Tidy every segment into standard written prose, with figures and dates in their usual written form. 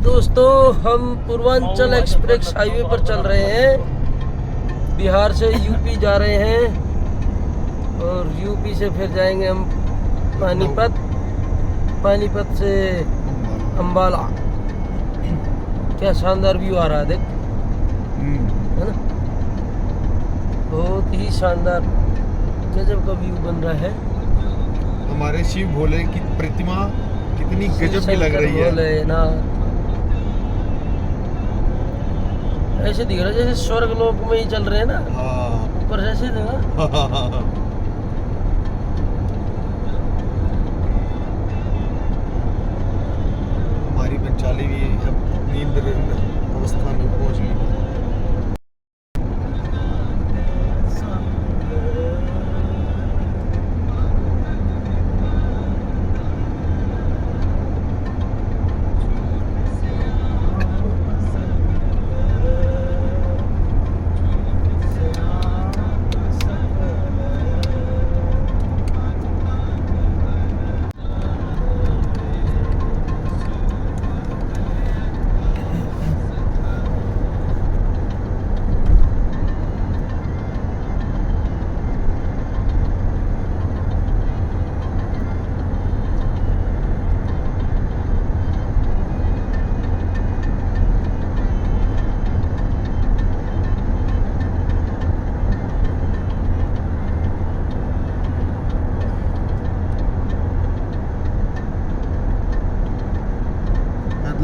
दोस्तों हम Purvanchal express highway पर चल रहे हैं। बिहार से यूपी जा रहे हैं और यूपी से फिर जाएंगे हम पानीपत, पानीपत से अंबाला। क्या शानदार व्यू आ रहा है, देख, है ना? बहुत ही शानदार गजब का व्यू बन रहा है। हमारे शिव भोले की प्रतिमा कितनी गजब की लग रही है ना। ऐसे दिख रहा है जैसे स्वर्ग लोक में ही चल रहे हैं ना। हाँ। ऊपर जैसे देखा। हमारी पंचाली भी अब नींद अवस्था में पहुंच गई।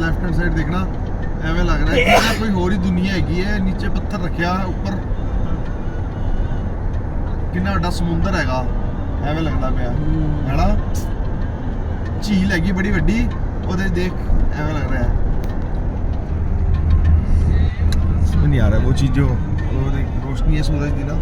लेफ्ट हैंड साइड देखना, ਐਵੇਂ ਲੱਗ ਰਿਹਾ ਹੈ ਕਿ ਕੋਈ ਹੋਰ ਹੀ ਦੁਨੀਆ ਹੈਗੀ ਹੈ। ਨੀਚੇ ਪੱਥਰ ਰੱਖਿਆ, ਉੱਪਰ ਕਿੰਨਾ ਵੱਡਾ ਸਮੁੰਦਰ ਹੈਗਾ, ਐਵੇਂ ਲੱਗਦਾ ਪਿਆ ਹੈ ਨਾ। ਝੀਲ ਹੈਗੀ ਬੜੀ ਵੱਡੀ, ਉਹਦੇ ਦੇਖ ਐਵੇਂ ਲੱਗ ਰਿਹਾ ਹੈ। समझ नहीं आ रहा वो चीज जो रोशनी है सूरज की ना।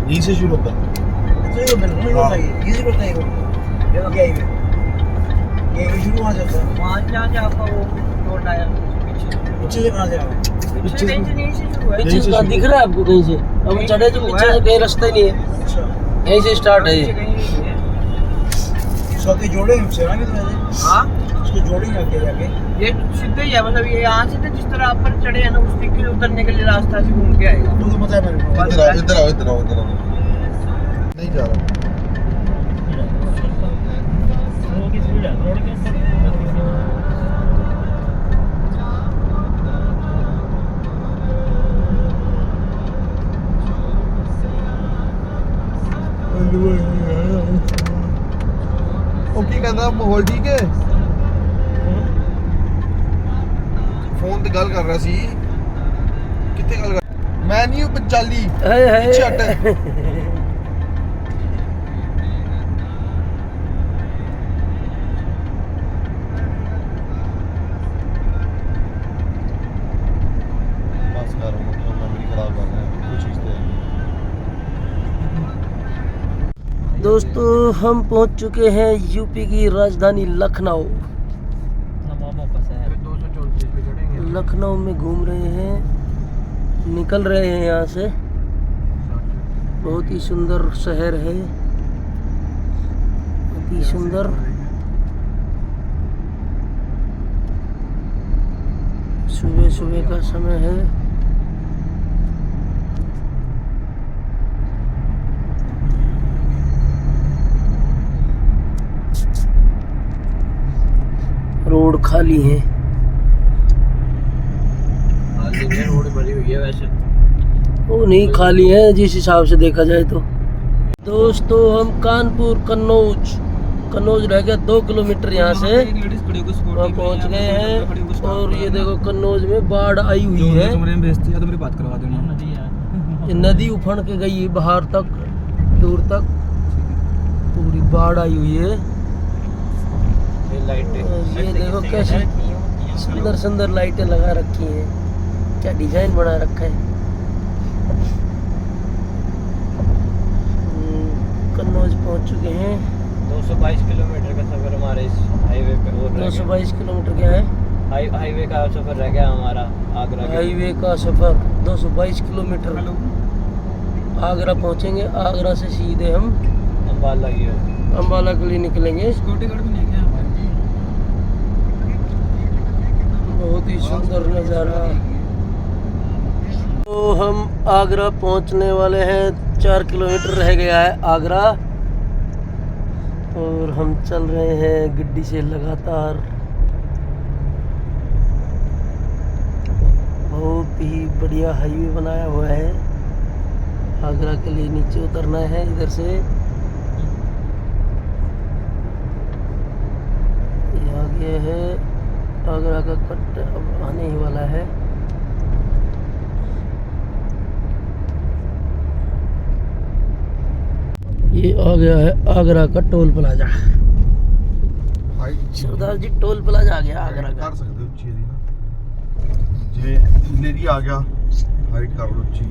यहीं से शुरू होता है। ये शुरू वहाँ से होता है। वहाँ जहाँ से आपका वो रोड आया पीछे से कहाँ से आया? पीछे से शुरू है। पीछे से दिख रहा है आपको कहीं से? हम चढ़े तो पीछे से कहीं रास्ता ही नहीं है। अच्छा, यहीं से स्टार्ट है ये। सौते जोड़े हमसे ना कितने? हाँ, उसको जोड़े जाके जाके ये सीधे ही है, मतलब ये यहाँ से जिस तरह आप पर चढ़े हैं ना, उसके के उतरने के लिए रास्ता से घूम के आएगा। तो पता है मेरे को। इधर आओ इधर आओ इधर आओ इधर आओ। नहीं जा रहा। रोड की स्पीड है, रोड के ਕੀ ਕਹਿੰਦਾ ਮਾਹੌਲ ਠੀਕ ਹੈ? ਫੋਨ ਤੇ ਗੱਲ ਕਰ ਰਿਹਾ ਸੀ। ਕਿੱਥੇ ਗੱਲ ਕਰ? ਮੈਂ ਨਹੀਂ ਉਹ ਪੰਚਾਲੀ ਪਿੱਛੇ ਹਟ। दोस्तों हम पहुंच चुके हैं यूपी की राजधानी लखनऊ। 234 पे चढ़ेंगे। लखनऊ में घूम रहे हैं, निकल रहे हैं यहाँ से। बहुत ही सुंदर शहर है, अति सुंदर। सुबह सुबह का समय है। रोड खाली है। रोड भरी हुई है वैसे। वो नहीं खाली है जिस हिसाब से देखा जाए तो। दोस्तों हम कानपुर कन्नौज रह गया 2 किलोमीटर यहाँ से वहाँ पहुँच गए हैं। और ये देखो कन्नौज में बाढ़ आई हुई है। ये नदी उफान के गई है बाहर तक, दूर तक पूरी बाढ़ आई हुई है। और ये देखो कैसी सुंदर सुंदर लाइटें लगा रखी हैं, क्या डिजाइन बना रखा है। कन्नौज पहुंच चुके हैं। 222 किलोमीटर का सफर हमारे इस हाईवे पे हो रहा है। 222 किलोमीटर क्या है? हाईवे का सफर रह गया हमारा आगरा के। हाईवे का सफर 222 किलोमीटर। आगरा पहुंचेंगे, आगरा से सीधे हम अम्बाला की ओर। अम्बाला के लिए निकलेंगे। बहुत ही सुंदर नज़ारा। तो हम आगरा पहुंचने वाले हैं, 4 किलोमीटर रह गया है आगरा। और हम चल रहे हैं गड्डी से लगातार। बहुत ही बढ़िया हाईवे बनाया हुआ है। आगरा के लिए नीचे उतरना है इधर से। ये आगे है आगरा का कट, अब आने ही वाला है। ये आ गया है आगरा का टोल प्लाजा। सरदार जी टोल प्लाजा आ गया आगरा का। कर सकते हो अच्छी ना जे नेरी आ गया हाइट कर लो अच्छी।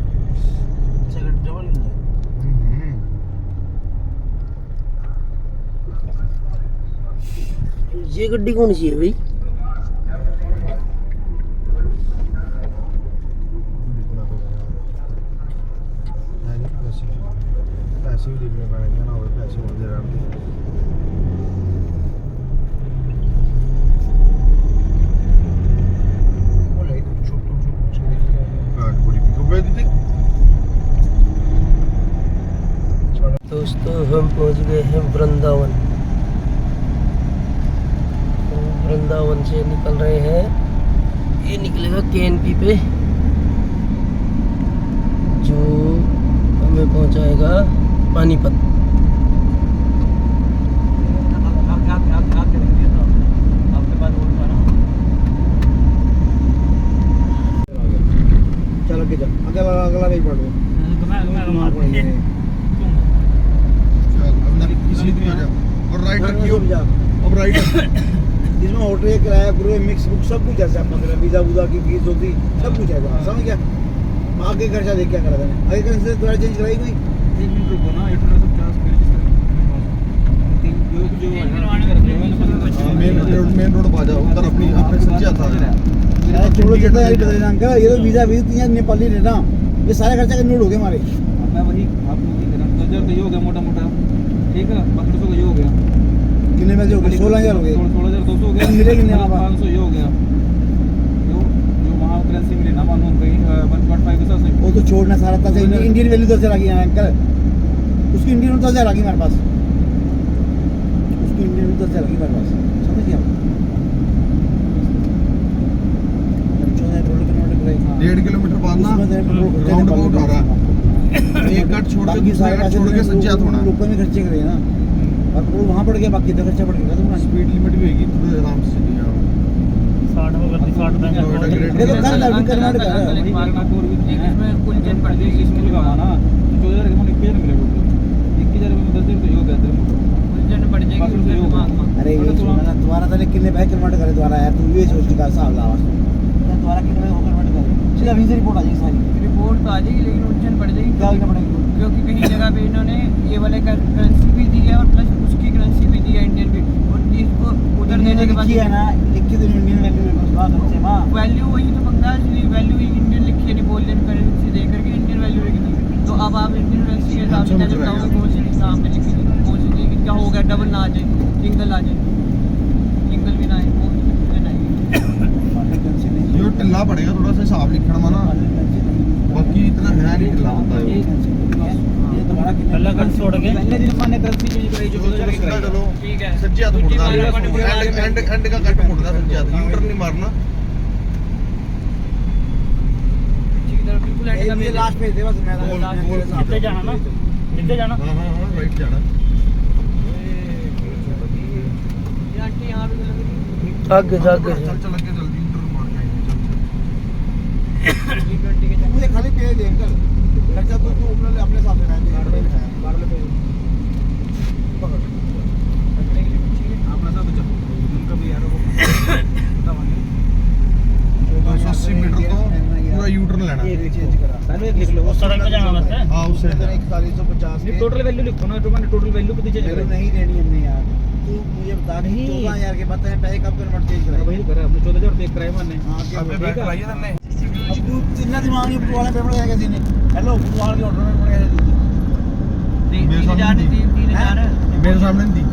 ये गड्डी कौन सी है भाई? पैसे भी देखने पड़ेंगे ना, और पैसे होते रहते। दोस्तों हम पहुंच गए हैं वृंदावन। तो वृंदावन से निकल रहे हैं, ये निकलेगा केएनपी पे जो हमें पहुंचाएगा पानीपत। चलो के जा अगला नहीं पढ़ो। और राइट रखियो, अब राइट इसमें होटल का किराया पूरे मिक्स बुक सब कुछ है। मतलब वीजा वूजा की फीस होती सब कुछ है वहाँ, समझ गया? आगे खर्चा देख क्या करा था आगे खर्च से थोड़ा चेंज कराई कोई रुको ना 850 मेन रोड पा जाओ उधर अपनी अपने सच्चा था। छोड़ो जितना यार बदले नाम का ये तो वीजा भी तीन नेपाली रहना, ये सारे खर्चा का नोट हो गए हमारे। मैं वही आप लोग की तरह 10,000 तो ये हो गया मोटा मोटा, ठीक है? 1200 का ये हो गया। कितने में हो गए? 16,000 हो गए। 16,200 हो गया। मिले कितने? 500 ये हो गया। जो वहाँ करेंसी मिली ना मानो कहीं 1.5 के साथ वो तो छोड़ना सारा था। इंडियन वैल्यू 10,000 आ गई अंकल, उसकी इंडियन 10,000 आ गई हमारे पास, उसकी इंडियन 10,000 आ गई हमारे पास, समझ गया? 1.5 किलोमीटर बाद ना राउंड अबाउट आ रहा है। एक कट छोड़ के सज्जा थोड़ा लोगों में खर्चे करे ना, और वो वहाँ पड़ गया, बाकी इधर खर्चा पड़ गया। तुम्हारा स्पीड लिमिट भी होगी, थोड़े आराम से चलिए। 60 होगा 60 में देखो कर ला कर्नाटक है इसमें कुल जन पड़ गई इसमें लगाना ना 14,000 के मन 21,000 मिलेगा। 21,000 में 10,000 तो हो गया तेरे कुल जन पड़ जाएगी दिमाग में। अरे ये सुनना तुम्हारा तो कितने पैसे कर्नाटक करे द्वारा यार, तू ये सोच के का हिसाब लावा द्वारा कितने पैसे कर्नाटक करे। चल अभी से रिपोर्ट आ जाएगी, सारी रिपोर्ट तो आ जाएगी, लेकिन उज्जैन पड़ जाएगी। क्या करना पड़ेगा? क्योंकि कहीं जगह पे इन्होंने ये वाले करेंसी भी दी है और प्लस उसकी करेंसी भी दी है इंडियन भी, और इसको उधर देने के बाद है ना, लिखी तो इंडियन वैल्यू में बस बात है मां। वैल्यू वही तो पंगा है, इसलिए वैल्यू ही इंडियन लिखी है, नेपोलियन करेंसी दे करके इंडियन वैल्यू लिखी थी। तो अब आप इंडियन करेंसी के हिसाब से जब बताओगे कौन सी हिसाब में लिखी थी, कौन सी नहीं, क्या हो गया, डबल ना आ जाए, सिंगल आ जाए, सिंगल भी ना आए, वो भी ना आएगी। यो टिल्ला पड़ेगा थोड़ा सा हिसाब लिखना माना, बाकी इतना है नहीं टिल्ला होता है। पहला गन छोड़ के पहले दिन मैंने करेंसी चेंज कराई जो चलो सीधा चलो, ठीक है। सज्जे हाथ दूसरी मुड़ना, बार एंड का कट मुड़ना, सज्जे हाथ यूटर्न नहीं मारना। बिल्कुल एंड का लास्ट पे दे बस, मैं जितने जाना ना, जितने जाना हां हां हां राइट जाना। ये आंटी यहां पे लग रही आगे जाके चल चल के जल्दी यूटर्न मार के चल। T20 के मुझे खाली पे दे अंकल, खर्चा तो तू अपने साथ में रहने दे, पकड़ अपना साथ चल, उनका भी यार वो 280 मीटर तो पूरा यूटर्न लेना। ये चेंज करा पहले लिख लो उस सड़क पे जाना बस है। हां उससे 4150 नहीं टोटल वैल्यू लिखो ना, तो मैंने टोटल वैल्यू कितनी चेंज वैल्यू करी नहीं देनी हमने यार, तू मुझे बता दे नहीं। 14000 के बताए पैसे कब कन्वर्ट चेंज करा वही करा हमने 14000 पे कराया मैंने। हां क्या अबे बैक लाइए हमने। अब तू इतना दिमाग नहीं फुटबॉल में पेपर आएगा सीने, हेलो फुटबॉल के ऑर्डर में पड़ गया मेरे सामने 3000 मेरे सामने नहीं दी।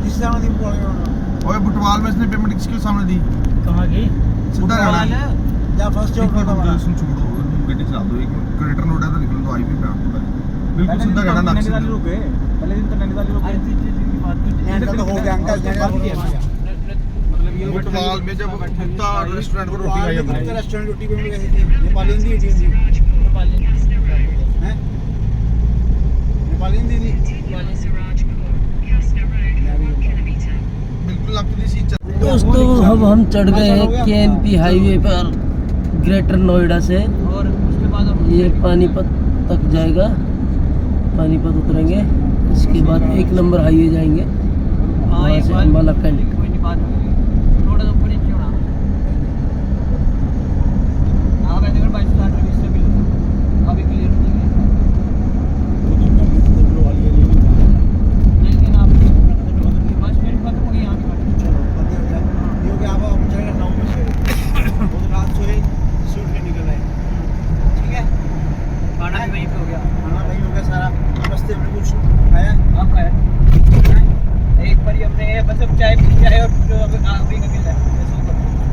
किस सामने दी फुटबॉल के ऑर्डर ओए बुटवाल में इसने पेमेंट किसके सामने दी? कहाँ की सीधा जाना। या फर्स्ट जॉब एक का बार सुन छोड़ो, गड्डी चला दो, एक क्रेडिटर नोट है तो निकल दो, आई भी पे आपको बिल्कुल सीधा जाना ना। नैनीताल रुके, पहले दिन तो नैनीताल रुके। तो हो गया अंकल, मतलब ये बुटवाल में जब गुप्ता रेस्टोरेंट पर रोटी खाई हमने। रेस्टोरेंट रोटी पे कैसी थी, नेपाली हिंदी इंडियन थी, नेपाली हैं, नेपाली हिंदी थी, बिल्कुल आपकी सीट चल। दोस्तों हम चढ़ गए हैं केएनपी हाईवे पर ग्रेटर नोएडा से। और उसके बाद हम ये पानीपत तक जाएगा, पानीपत उतरेंगे, इसके बाद 1 नंबर हाईवे जाएंगे, वहाँ से अम्बाला कैंट। कोई नहीं बात होगी, थोड़ा सा ऊपर नीचे होना आप ऐसे कर 22 में इससे भी लो, अभी क्लियर हो जाएंगे, लेकिन आप बस मेरी बात हो गई यहाँ पे, चलो ये हो गया। अब हम चलेंगे 9 बजे, वो तो रात सोए सूट के निकल आए, ठीक है, खाना भी वहीं पे हो गया, खाना वहीं हो गया सारा। नमस्ते, हमने कुछ खाया, आप खाया एक बार हमने बस अब चाय पी चाय और जो अभी का बिल है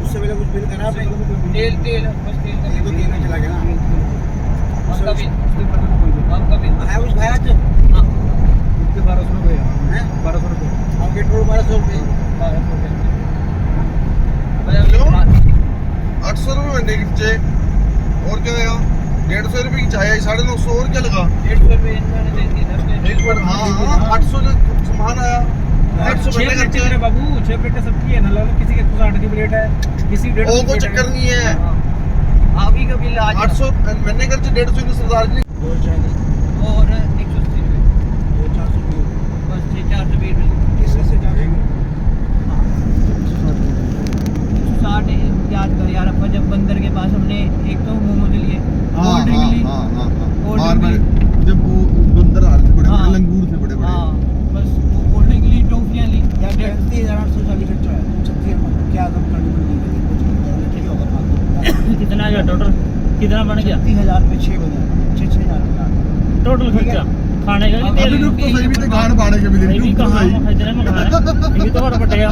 उससे पहले कुछ बिल करा आपने? तेल बस तेल का तो तेल में चला गया ना, आपका बिल आपका बिल है कुछ खाया आज? हाँ उसके 1200 रुपये हैं, 1200 रुपये आपके टोल 1200 रुपये 800 रुपये महीने की चाय, और क्या है? 150 रुपये की चाय आई, 950 और क्या लगा? 150 रुपये इन्होंने दे दिए एक बार हाँ 800 का सामान आया, 800 महीने का चाय। बाबू 6 प्लेटें सबकी है ना, लो किसी के 160 की प्लेट है, किसी 150 वो कोई चक्कर नहीं है। आप ही का बिल आज 800 महीने का 150 की सरदार जी दो चालीस और 180 रुपये, दो 420 बस 420 रुपये किससे से 160 याद कर यार, अपन जब बंदर के पास हमने एक तो मोमो के लिए कोल्ड ड्रिंक ली, और मैं जब वो बंदर आ रहे थे बड़े हाँ। बड़े लंगूर थे बड़े बड़े, हाँ बस वो कोल्ड ड्रिंक ली, टॉफियाँ ली, 33,840 खर्चा है, 36 क्या कम करनी पड़ेगी, कितना गया टोटल, कितना बन गया 30,000 पे 6 बजे 6,000 टोटल खर्चा खाने का अभी रुक तो सही भी थे, गाड़ पाने के भी दिन ये भी रुक तो कहाँ सही। इतने में खाना है, ये भी तो और बटेगा